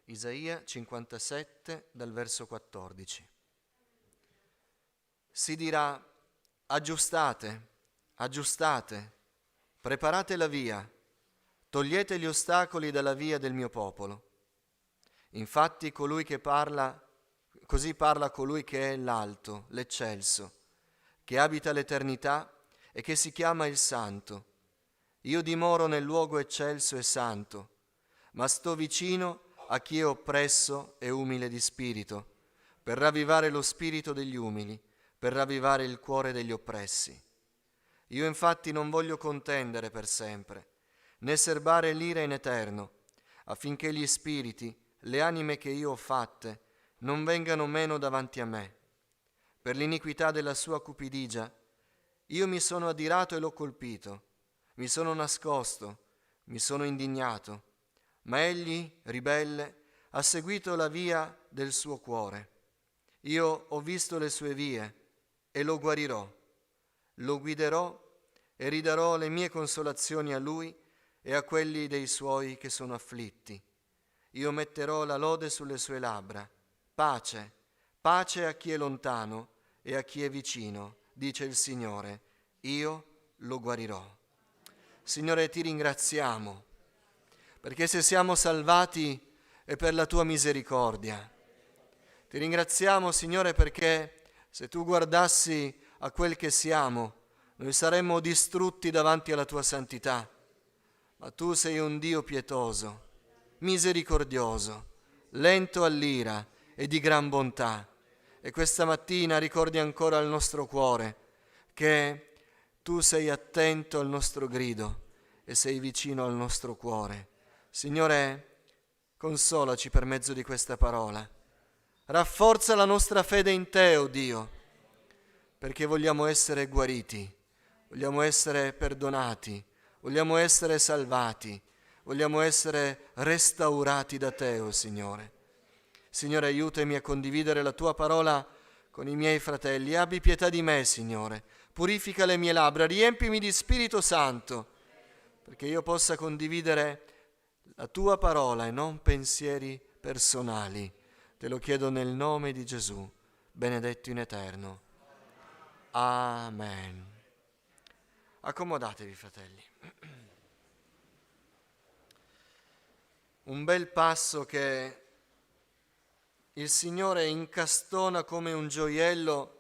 Isaia 57 dal verso 14. Si dirà: aggiustate, aggiustate, preparate la via, togliete gli ostacoli dalla via del mio popolo. Infatti così parla colui che è l'alto, l'eccelso, che abita l'eternità e che si chiama il Santo. Io dimoro nel luogo eccelso e santo, ma sto vicino a chi è oppresso e umile di spirito, per ravvivare lo spirito degli umili, per ravvivare il cuore degli oppressi. Io infatti non voglio contendere per sempre, né serbare l'ira in eterno, affinché gli spiriti, le anime che io ho fatte, non vengano meno davanti a me. Per l'iniquità della sua cupidigia, io mi sono adirato e l'ho colpito, mi sono nascosto, mi sono indignato, ma egli, ribelle, ha seguito la via del suo cuore. Io ho visto le sue vie e lo guarirò, lo guiderò e ridarò le mie consolazioni a lui e a quelli dei suoi che sono afflitti. Io metterò la lode sulle sue labbra. Pace, pace a chi è lontano e a chi è vicino, dice il Signore. Io lo guarirò. Signore, ti ringraziamo, perché se siamo salvati è per la tua misericordia. Ti ringraziamo, Signore, perché se tu guardassi a quel che siamo, noi saremmo distrutti davanti alla tua santità. Ma tu sei un Dio pietoso, misericordioso, lento all'ira e di gran bontà. E questa mattina ricordi ancora al nostro cuore che tu sei attento al nostro grido e sei vicino al nostro cuore. Signore, consolaci per mezzo di questa parola. Rafforza la nostra fede in te, o Dio, perché vogliamo essere guariti, vogliamo essere perdonati, vogliamo essere salvati, vogliamo essere restaurati da te, o Signore. Signore, aiutami a condividere la tua parola con i miei fratelli. Abbi pietà di me, Signore. Purifica le mie labbra, riempimi di Spirito Santo, perché io possa condividere la tua parola e non pensieri personali. Te lo chiedo nel nome di Gesù, benedetto in eterno. Amen. Accomodatevi, fratelli. Un bel passo che il Signore incastona come un gioiello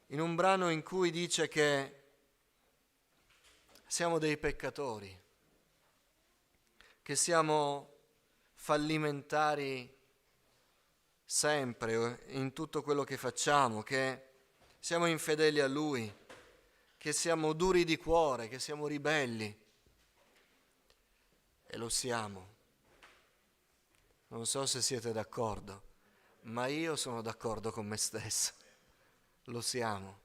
in un brano in cui dice che siamo dei peccatori, che siamo fallimentari sempre in tutto quello che facciamo, che siamo infedeli a Lui, che siamo duri di cuore, che siamo ribelli. E lo siamo. Non so se siete d'accordo, ma io sono d'accordo con me stesso. Lo siamo.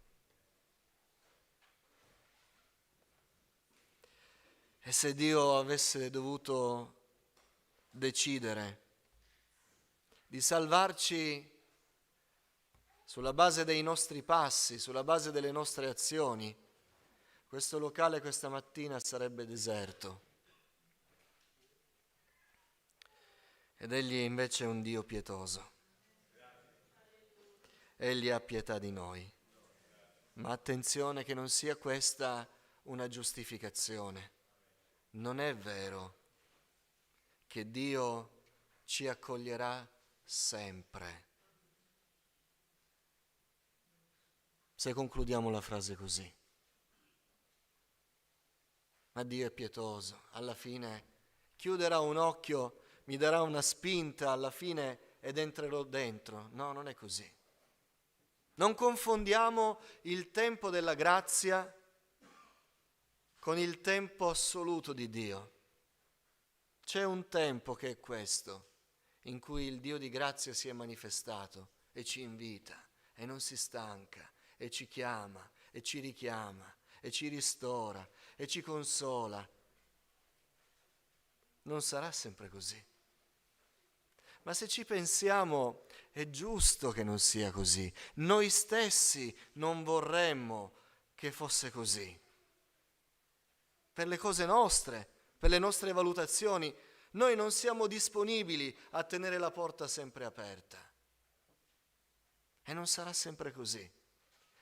E se Dio avesse dovuto decidere di salvarci sulla base dei nostri passi, sulla base delle nostre azioni, questo locale questa mattina sarebbe deserto. Ed Egli invece è un Dio pietoso. Egli ha pietà di noi. Ma attenzione che non sia questa una giustificazione. Non è vero che Dio ci accoglierà sempre. Se concludiamo la frase così. Ma Dio è pietoso, alla fine chiuderà un occhio, mi darà una spinta alla fine ed entrerò dentro. No, non è così. Non confondiamo il tempo della grazia con il tempo assoluto di Dio. C'è un tempo che è questo, in cui il Dio di grazia si è manifestato e ci invita e non si stanca e ci chiama e ci richiama e ci ristora e ci consola. Non sarà sempre così. Ma se ci pensiamo, è giusto che non sia così. Noi stessi non vorremmo che fosse così. Per le cose nostre, per le nostre valutazioni, Noi non siamo disponibili a tenere la porta sempre aperta. E non sarà sempre così.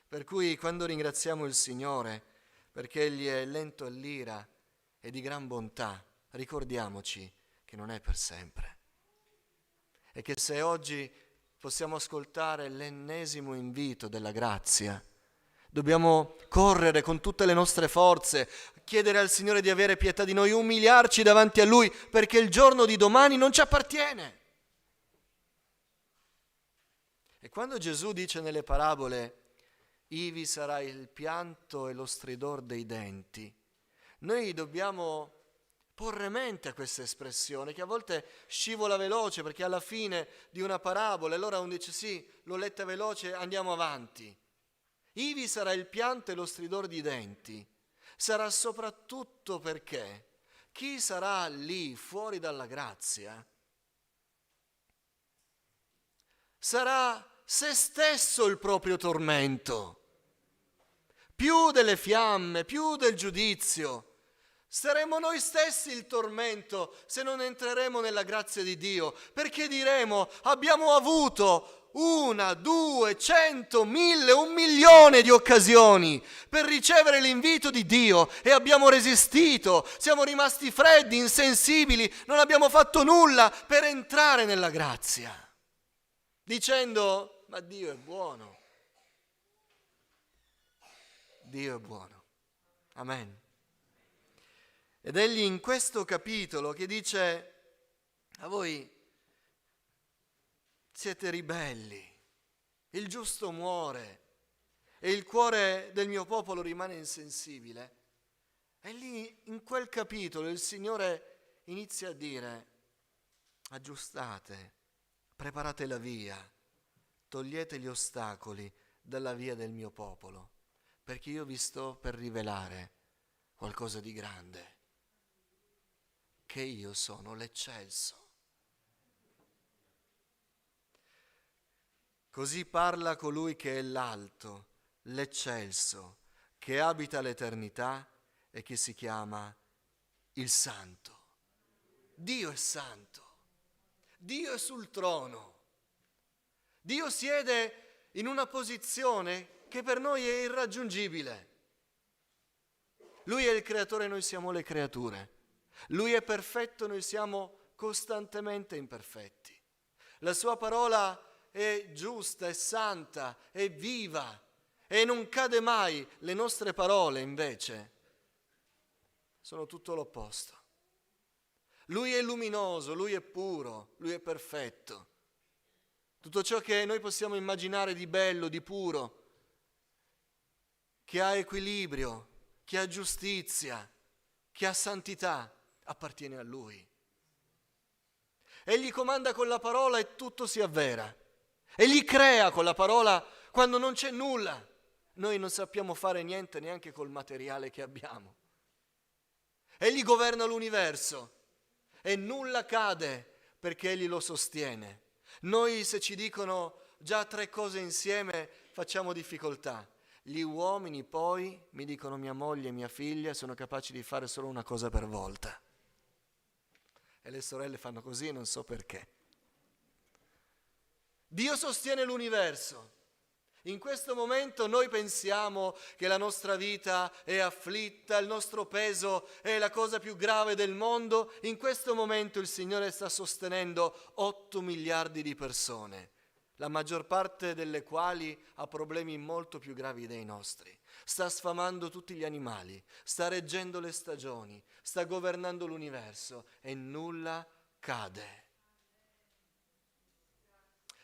Per cui quando ringraziamo il Signore, perché Egli è lento all'ira e di gran bontà, ricordiamoci che non è per sempre. E che se oggi possiamo ascoltare l'ennesimo invito della grazia, dobbiamo correre con tutte le nostre forze, chiedere al Signore di avere pietà di noi, umiliarci davanti a Lui, perché il giorno di domani non ci appartiene. E quando Gesù dice nelle parabole, ivi sarà il pianto e lo stridor dei denti, noi dobbiamo porre mente a questa espressione che a volte scivola veloce, perché alla fine di una parabola allora uno dice sì, l'ho letta veloce, andiamo avanti. Ivi sarà il pianto e lo stridor di denti. Sarà soprattutto perché chi sarà lì fuori dalla grazia sarà se stesso il proprio tormento, più delle fiamme, più del giudizio. Saremo noi stessi il tormento se non entreremo nella grazia di Dio, perché diremo abbiamo avuto 1, 2, 100, 1000, 1.000.000 di occasioni per ricevere l'invito di Dio e abbiamo resistito, siamo rimasti freddi, insensibili, non abbiamo fatto nulla per entrare nella grazia, dicendo ma Dio è buono, Dio è buono, amen. Ed egli in questo capitolo che dice a voi siete ribelli, il giusto muore e il cuore del mio popolo rimane insensibile. E lì in quel capitolo il Signore inizia a dire aggiustate, preparate la via, togliete gli ostacoli dalla via del mio popolo, perché io vi sto per rivelare qualcosa di grande, che io sono l'eccelso. Così parla colui che è l'alto, l'eccelso, che abita l'eternità e che si chiama il Santo. Dio è santo, Dio è sul trono, Dio siede in una posizione che per noi è irraggiungibile. Lui è il creatore, noi siamo le creature. Lui è perfetto, noi siamo costantemente imperfetti. La sua parola è giusta, è santa, è viva e non cade mai. Le nostre parole, invece, sono tutto l'opposto. Lui è luminoso, lui è puro, lui è perfetto. Tutto ciò che noi possiamo immaginare di bello, di puro, che ha equilibrio, che ha giustizia, che ha santità, appartiene a Lui. Egli comanda con la parola e tutto si avvera. Egli crea con la parola quando non c'è nulla. Noi non sappiamo fare niente neanche col materiale che abbiamo. Egli governa l'universo e nulla cade perché Egli lo sostiene. Noi se ci dicono già 3 cose insieme facciamo difficoltà. Gli uomini poi mi dicono mia moglie e mia figlia sono capaci di fare solo una cosa per volta. E le sorelle fanno così, non so perché. Dio sostiene l'universo. In questo momento noi pensiamo che la nostra vita è afflitta, il nostro peso è la cosa più grave del mondo. In questo momento il Signore sta sostenendo 8 miliardi di persone, la maggior parte delle quali ha problemi molto più gravi dei nostri. Sta sfamando tutti gli animali, sta reggendo le stagioni, sta governando l'universo e nulla cade.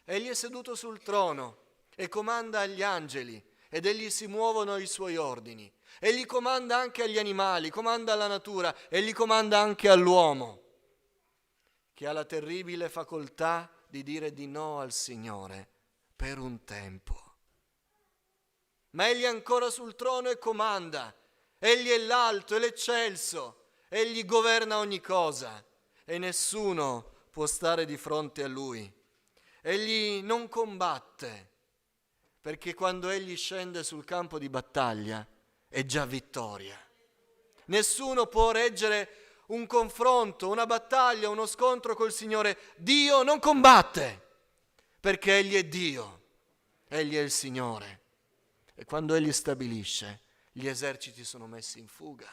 Egli è seduto sul trono e comanda agli angeli ed egli si muovono i suoi ordini. Egli comanda anche agli animali, comanda alla natura, egli comanda anche all'uomo, che ha la terribile facoltà di dire di no al Signore per un tempo. Ma egli è ancora sul trono e comanda. Egli è l'alto e l'eccelso. Egli governa ogni cosa e nessuno può stare di fronte a lui. Egli non combatte, perché quando egli scende sul campo di battaglia è già vittoria. Nessuno può reggere un confronto, una battaglia, uno scontro col Signore, Dio non combatte, perché Egli è Dio, Egli è il Signore. E quando Egli stabilisce, gli eserciti sono messi in fuga.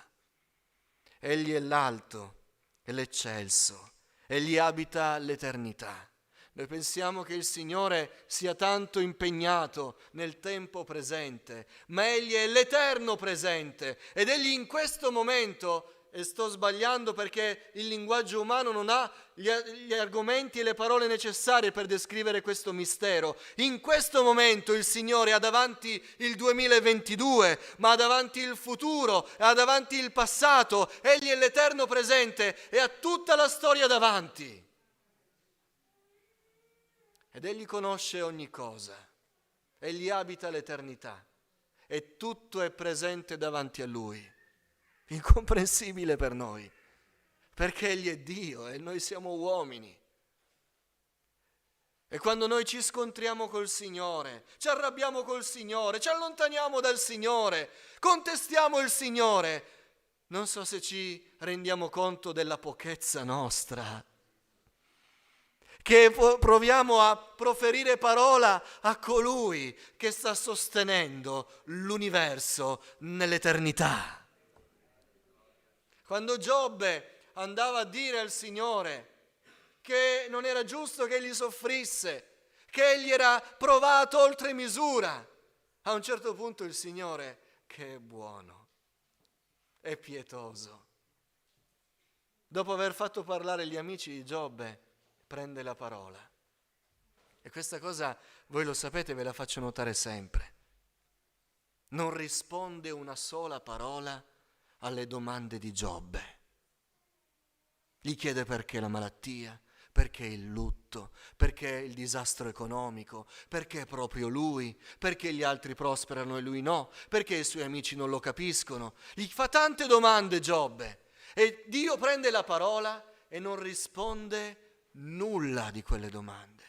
Egli è l'alto e l'eccelso, Egli abita l'eternità. Noi pensiamo che il Signore sia tanto impegnato nel tempo presente, ma Egli è l'eterno presente ed Egli in questo momento, e sto sbagliando perché il linguaggio umano non ha gli argomenti e le parole necessarie per descrivere questo mistero, in questo momento il Signore ha davanti il 2022, ma ha davanti il futuro, ha davanti il passato, Egli è l'eterno presente e ha tutta la storia davanti. Ed Egli conosce ogni cosa, Egli abita l'eternità e tutto è presente davanti a Lui. Incomprensibile per noi, perché Egli è Dio e noi siamo uomini. E quando noi ci scontriamo col Signore, ci arrabbiamo col Signore, ci allontaniamo dal Signore, contestiamo il Signore, non so se ci rendiamo conto della pochezza nostra, che proviamo a proferire parola a colui che sta sostenendo l'universo nell'eternità. Quando Giobbe andava a dire al Signore che non era giusto che egli soffrisse, che egli era provato oltre misura, a un certo punto il Signore, che è buono, è pietoso, dopo aver fatto parlare gli amici di Giobbe, prende la parola. E questa cosa voi lo sapete, ve la faccio notare sempre. Non risponde una sola parola alle domande di Giobbe. Gli chiede perché la malattia, perché il lutto, perché il disastro economico, perché proprio lui, perché gli altri prosperano e lui no, perché i suoi amici non lo capiscono. Gli fa tante domande Giobbe e Dio prende la parola e non risponde nulla di quelle domande.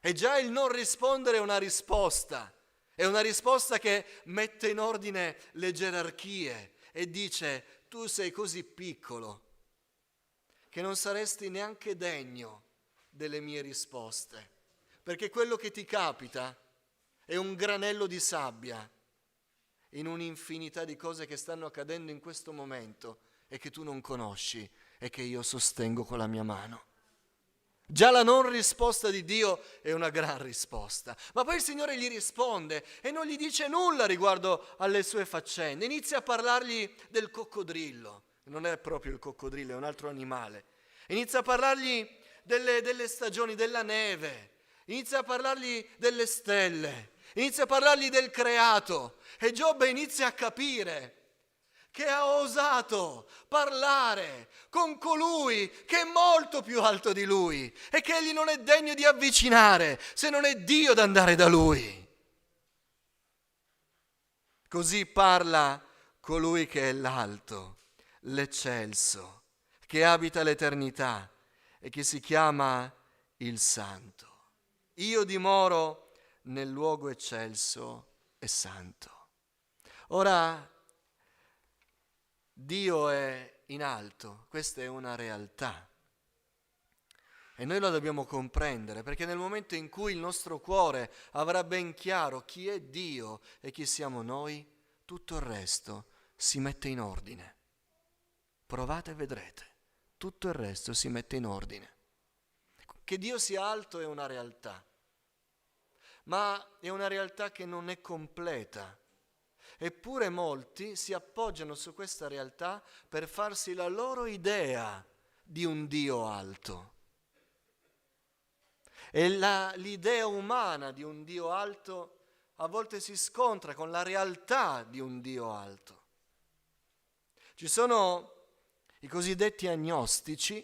E già il non rispondere è una risposta. È una risposta che mette in ordine le gerarchie e dice: tu sei così piccolo che non saresti neanche degno delle mie risposte, perché quello che ti capita è un granello di sabbia in un'infinità di cose che stanno accadendo in questo momento e che tu non conosci e che io sostengo con la mia mano. Già la non risposta di Dio è una gran risposta, ma poi il Signore gli risponde e non gli dice nulla riguardo alle sue faccende, inizia a parlargli del coccodrillo, non è proprio il coccodrillo, è un altro animale, inizia a parlargli delle stagioni, della neve, inizia a parlargli delle stelle, inizia a parlargli del creato e Giobbe inizia a capire che ha osato parlare con colui che è molto più alto di lui e che egli non è degno di avvicinare se non è Dio ad andare da lui. Così parla colui che è l'alto, l'eccelso, che abita l'eternità e che si chiama il Santo. Io dimoro nel luogo eccelso e santo. Ora, Dio è in alto, questa è una realtà e noi la dobbiamo comprendere, perché nel momento in cui il nostro cuore avrà ben chiaro chi è Dio e chi siamo noi, tutto il resto si mette in ordine. Provate e vedrete, tutto il resto si mette in ordine. Che Dio sia alto è una realtà, ma è una realtà che non è completa. Eppure molti si appoggiano su questa realtà per farsi la loro idea di un Dio alto. E l'idea umana di un Dio alto a volte si scontra con la realtà di un Dio alto. Ci sono i cosiddetti agnostici,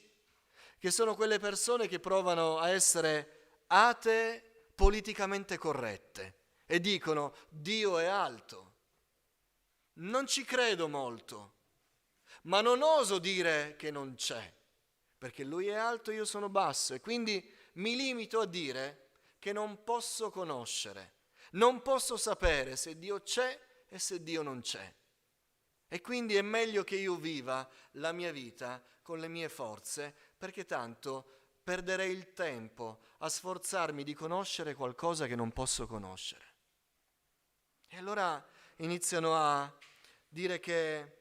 che sono quelle persone che provano a essere atee politicamente corrette e dicono: Dio è alto. Non ci credo molto, ma non oso dire che non c'è, perché lui è alto e io sono basso e quindi mi limito a dire che non posso conoscere, non posso sapere se Dio c'è e se Dio non c'è. E quindi è meglio che io viva la mia vita con le mie forze, perché tanto perderei il tempo a sforzarmi di conoscere qualcosa che non posso conoscere. E allora iniziano a dire che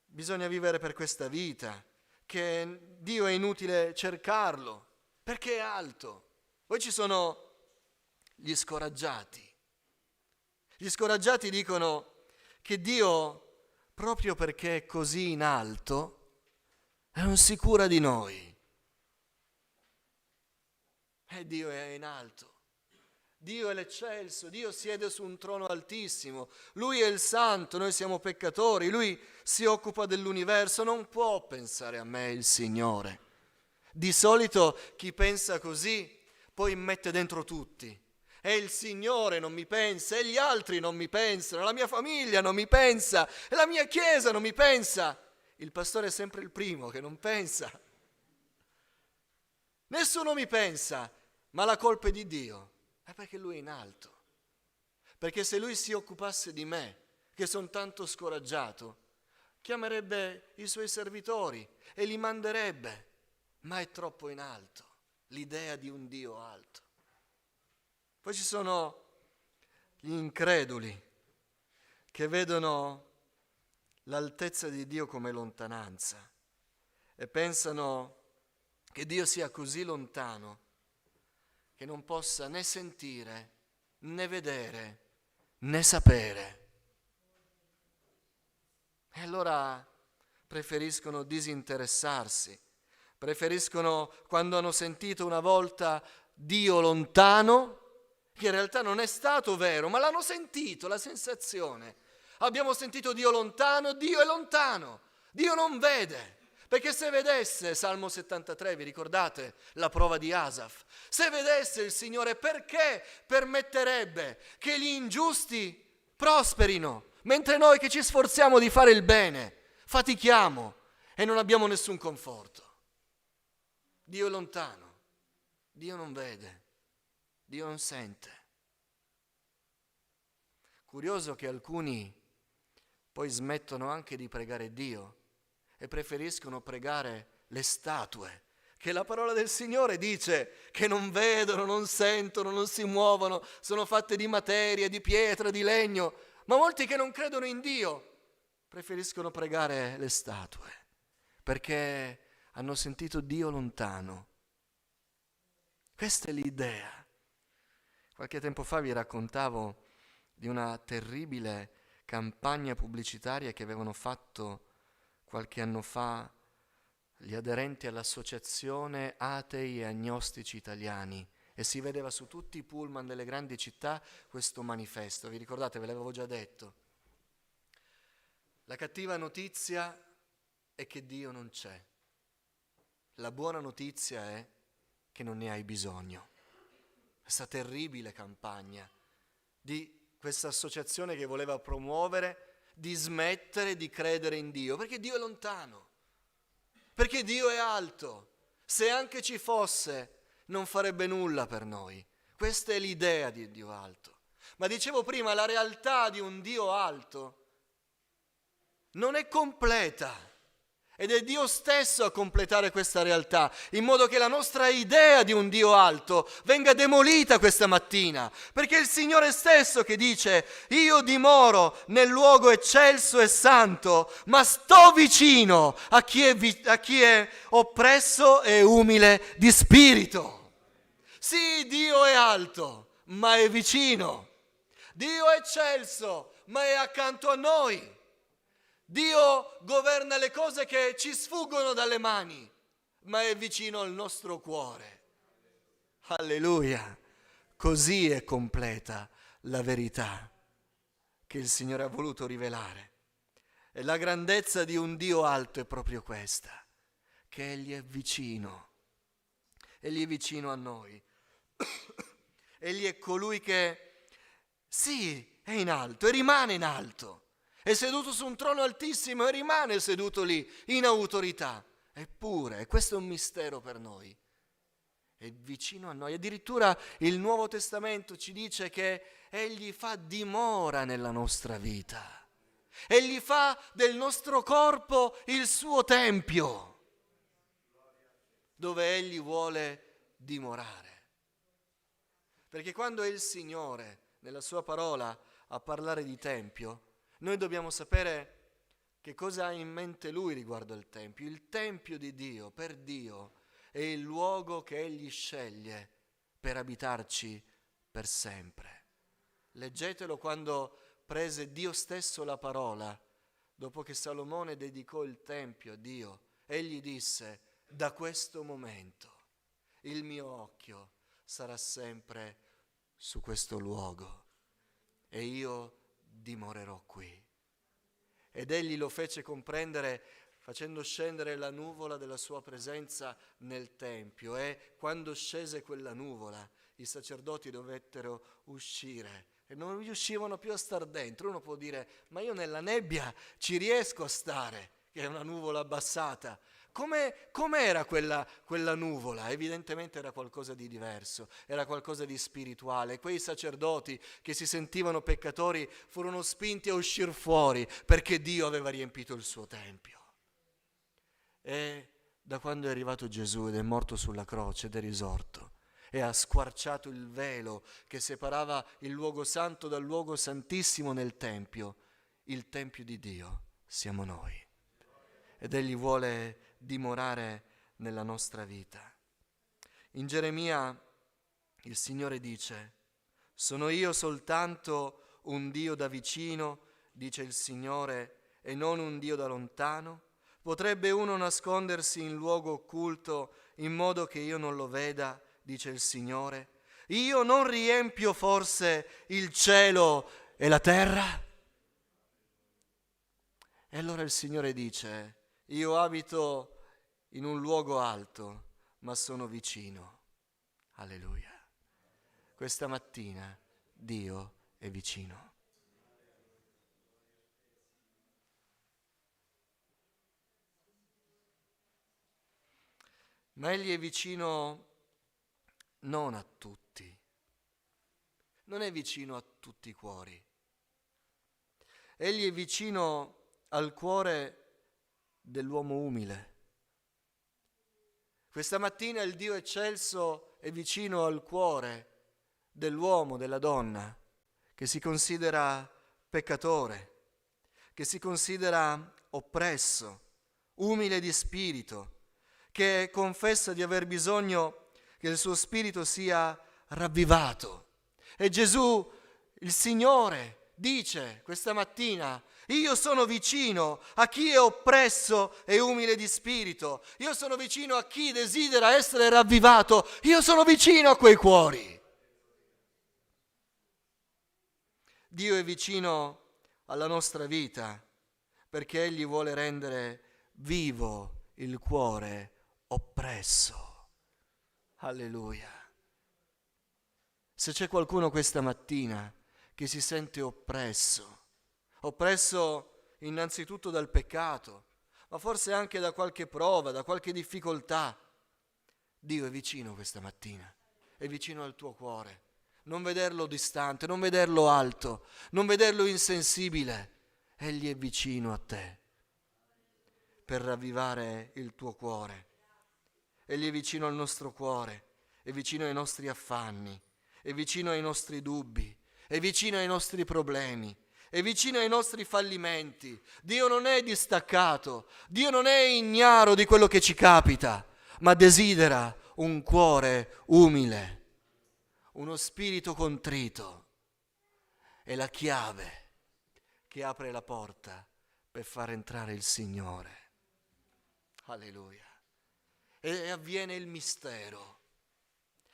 bisogna vivere per questa vita, che Dio è inutile cercarlo, perché è alto. Poi ci sono gli scoraggiati. Gli scoraggiati dicono che Dio, proprio perché è così in alto, non si cura di noi. E Dio è in alto. Dio è l'eccelso, Dio siede su un trono altissimo, Lui è il santo, noi siamo peccatori, Lui si occupa dell'universo, non può pensare a me il Signore. Di solito chi pensa così poi mette dentro tutti. E il Signore non mi pensa, e gli altri non mi pensano, la mia famiglia non mi pensa, e la mia chiesa non mi pensa. Il pastore è sempre il primo che non pensa. Nessuno mi pensa, ma la colpa è di Dio. È perché Lui è in alto. Perché se Lui si occupasse di me, che sono tanto scoraggiato, chiamerebbe i Suoi servitori e li manderebbe, ma è troppo in alto, l'idea di un Dio alto. Poi ci sono gli increduli che vedono l'altezza di Dio come lontananza e pensano che Dio sia così lontano che non possa né sentire, né vedere, né sapere. E allora preferiscono disinteressarsi, preferiscono, quando hanno sentito una volta Dio lontano, che in realtà non è stato vero, ma l'hanno sentito, la sensazione. Abbiamo sentito Dio lontano, Dio è lontano, Dio non vede. Perché se vedesse, Salmo 73, vi ricordate la prova di Asaf? Se vedesse il Signore, perché permetterebbe che gli ingiusti prosperino, mentre noi che ci sforziamo di fare il bene, fatichiamo e non abbiamo nessun conforto? Dio è lontano, Dio non vede, Dio non sente. Curioso che alcuni poi smettono anche di pregare Dio e preferiscono pregare le statue, che la parola del Signore dice che non vedono, non sentono, non si muovono, sono fatte di materia, di pietra, di legno, ma molti che non credono in Dio preferiscono pregare le statue, perché hanno sentito Dio lontano. Questa è l'idea. Qualche tempo fa vi raccontavo di una terribile campagna pubblicitaria che avevano fatto qualche anno fa gli aderenti all'associazione Atei e Agnostici Italiani, e si vedeva su tutti i pullman delle grandi città questo manifesto. Vi ricordate? Ve l'avevo già detto. La cattiva notizia è che Dio non c'è. La buona notizia è che non ne hai bisogno. Questa terribile campagna di questa associazione che voleva promuovere di smettere di credere in Dio, perché Dio è lontano, perché Dio è alto. Se anche ci fosse, non farebbe nulla per noi. Questa è l'idea di Dio alto. Ma dicevo prima, la realtà di un Dio alto non è completa. Ed è Dio stesso a completare questa realtà, in modo che la nostra idea di un Dio alto venga demolita questa mattina, perché è il Signore stesso che dice: io dimoro nel luogo eccelso e santo, ma sto vicino a chi è oppresso e umile di spirito. Sì, Dio è alto, ma è vicino. Dio è eccelso, ma è accanto a noi. Dio governa le cose che ci sfuggono dalle mani, ma è vicino al nostro cuore. Alleluia! Così è completa la verità che il Signore ha voluto rivelare. E la grandezza di un Dio alto è proprio questa, che Egli è vicino. Egli è vicino a noi. Egli è colui che, sì, è in alto e rimane in alto. È seduto su un trono altissimo e rimane seduto lì in autorità. Eppure, questo è un mistero per noi, è vicino a noi. Addirittura il Nuovo Testamento ci dice che Egli fa dimora nella nostra vita. Egli fa del nostro corpo il suo tempio, dove Egli vuole dimorare. Perché quando è il Signore, nella sua parola, a parlare di tempio, noi dobbiamo sapere che cosa ha in mente Lui riguardo al tempio. Il tempio di Dio, per Dio, è il luogo che Egli sceglie per abitarci per sempre. Leggetelo quando prese Dio stesso la parola, dopo che Salomone dedicò il tempio a Dio. Egli disse: da questo momento il mio occhio sarà sempre su questo luogo e io dimorerò qui. Ed egli lo fece comprendere facendo scendere la nuvola della sua presenza nel tempio, e quando scese quella nuvola i sacerdoti dovettero uscire e non riuscivano più a star dentro. Uno può dire: ma io nella nebbia ci riesco a stare, che è una nuvola abbassata. Com'era quella nuvola? Evidentemente era qualcosa di diverso, era qualcosa di spirituale. Quei sacerdoti che si sentivano peccatori furono spinti a uscire fuori perché Dio aveva riempito il suo tempio. E da quando è arrivato Gesù ed è morto sulla croce ed è risorto e ha squarciato il velo che separava il luogo santo dal luogo santissimo nel tempio, il tempio di Dio siamo noi. Ed Egli vuole dimorare nella nostra vita. In Geremia il Signore dice: sono io soltanto un Dio da vicino, dice il Signore, e non un Dio da lontano? Potrebbe uno nascondersi in luogo occulto in modo che io non lo veda, dice il Signore? Io non riempio forse il cielo e la terra? E allora il Signore dice: io abito in un luogo alto, ma sono vicino. Alleluia. Questa mattina Dio è vicino. Ma Egli è vicino non a tutti. Non è vicino a tutti i cuori. Egli è vicino al cuore dell'uomo umile. Questa mattina il Dio eccelso è vicino al cuore dell'uomo, della donna, che si considera peccatore, che si considera oppresso, umile di spirito, che confessa di aver bisogno che il suo spirito sia ravvivato. E Gesù, il Signore, dice questa mattina: io sono vicino a chi è oppresso e umile di spirito, io sono vicino a chi desidera essere ravvivato, io sono vicino a quei cuori. Dio è vicino alla nostra vita perché Egli vuole rendere vivo il cuore oppresso. Alleluia. Se c'è qualcuno questa mattina che si sente oppresso innanzitutto dal peccato, ma forse anche da qualche prova, da qualche difficoltà, Dio è vicino questa mattina, è vicino al tuo cuore. Non vederlo distante, non vederlo alto, non vederlo insensibile. Egli è vicino a te per ravvivare il tuo cuore. Egli è vicino al nostro cuore, è vicino ai nostri affanni, è vicino ai nostri dubbi, è vicino ai nostri problemi, è vicino ai nostri fallimenti. Dio non è distaccato, Dio non è ignaro di quello che ci capita, ma desidera un cuore umile, uno spirito contrito. È la chiave che apre la porta per far entrare il Signore. Alleluia. E avviene il mistero,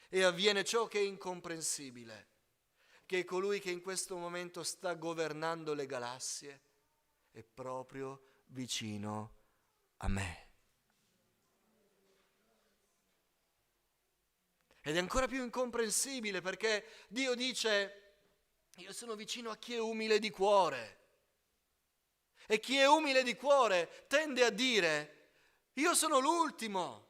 e avviene ciò che è incomprensibile, che colui che in questo momento sta governando le galassie è proprio vicino a me. Ed è ancora più incomprensibile perché Dio dice: io sono vicino a chi è umile di cuore. E chi è umile di cuore tende a dire: io sono l'ultimo,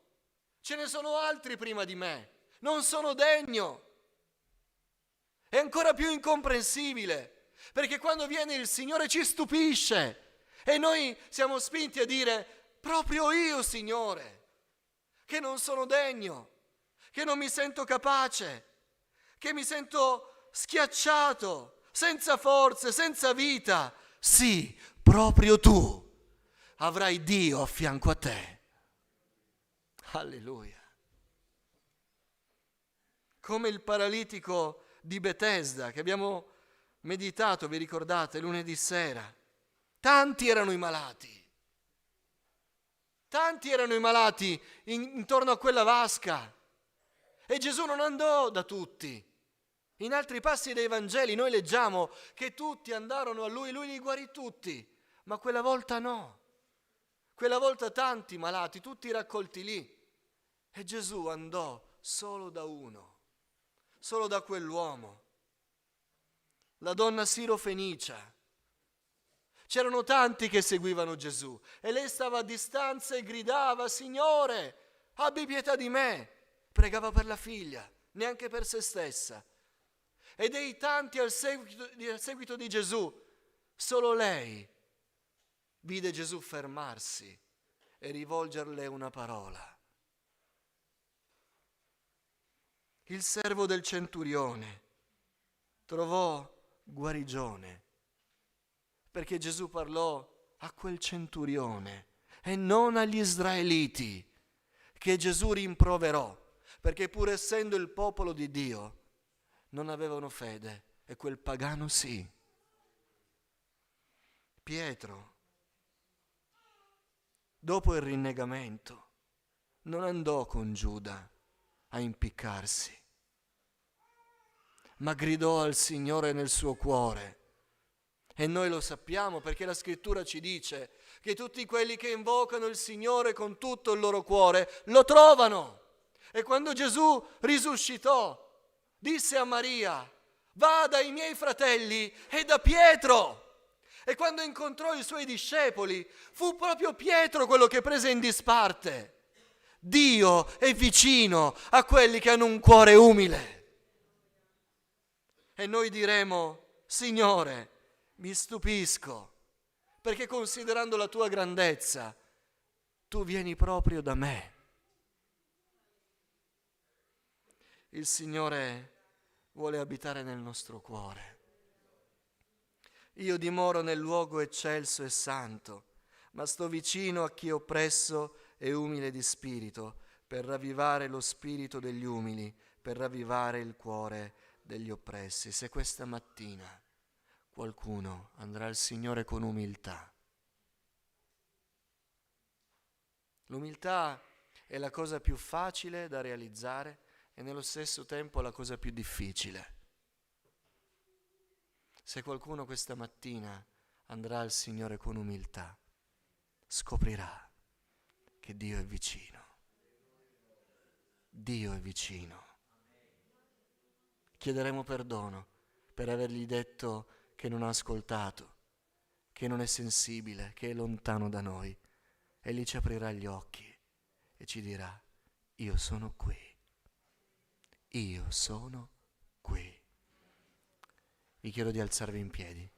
ce ne sono altri prima di me, non sono degno. È ancora più incomprensibile Perché quando viene il Signore ci stupisce e noi siamo spinti a dire: proprio io, Signore, che non sono degno, che non mi sento capace, che mi sento schiacciato, senza forze, senza vita. Sì, proprio tu avrai Dio a fianco a te. Alleluia. Come il paralitico di Betesda che abbiamo meditato, vi ricordate, lunedì sera. Tanti erano i malati intorno a quella vasca e Gesù non andò da tutti. In altri passi dei Vangeli noi leggiamo che tutti andarono a lui li guarì tutti, ma quella volta no. Quella volta tanti malati, tutti raccolti lì, e Gesù andò solo da uno, solo da quell'uomo, la donna sirofenicia. C'erano tanti che seguivano Gesù e lei stava a distanza e gridava: Signore, abbi pietà di me. Pregava per la figlia, neanche per se stessa. E dei tanti al seguito di Gesù, solo lei vide Gesù fermarsi e rivolgerle una parola. Il servo del centurione trovò guarigione perché Gesù parlò a quel centurione e non agli israeliti, che Gesù rimproverò, perché pur essendo il popolo di Dio non avevano fede e quel pagano sì. Pietro, dopo il rinnegamento, non andò con Giuda a impiccarsi, ma gridò al Signore nel suo cuore. E noi lo sappiamo perché la Scrittura ci dice che tutti quelli che invocano il Signore con tutto il loro cuore lo trovano. E quando Gesù risuscitò, disse a Maria: va dai miei fratelli e da Pietro. E quando incontrò i suoi discepoli, fu proprio Pietro quello che prese in disparte. Dio è vicino a quelli che hanno un cuore umile. E noi diremo: Signore, mi stupisco, perché considerando la tua grandezza, tu vieni proprio da me. Il Signore vuole abitare nel nostro cuore. Io dimoro nel luogo eccelso e santo, ma sto vicino a chi è oppresso e umile di spirito, per ravvivare lo spirito degli umili, per ravvivare il cuore degli oppressi. Se questa mattina qualcuno andrà al Signore con umiltà. L'umiltà è la cosa più facile da realizzare e nello stesso tempo la cosa più difficile. Se qualcuno questa mattina andrà al Signore con umiltà, scoprirà che Dio è vicino. Dio è vicino. Chiederemo perdono per avergli detto che non ha ascoltato, che non è sensibile, che è lontano da noi. Egli ci aprirà gli occhi e ci dirà: io sono qui, io sono qui. Vi chiedo di alzarvi in piedi.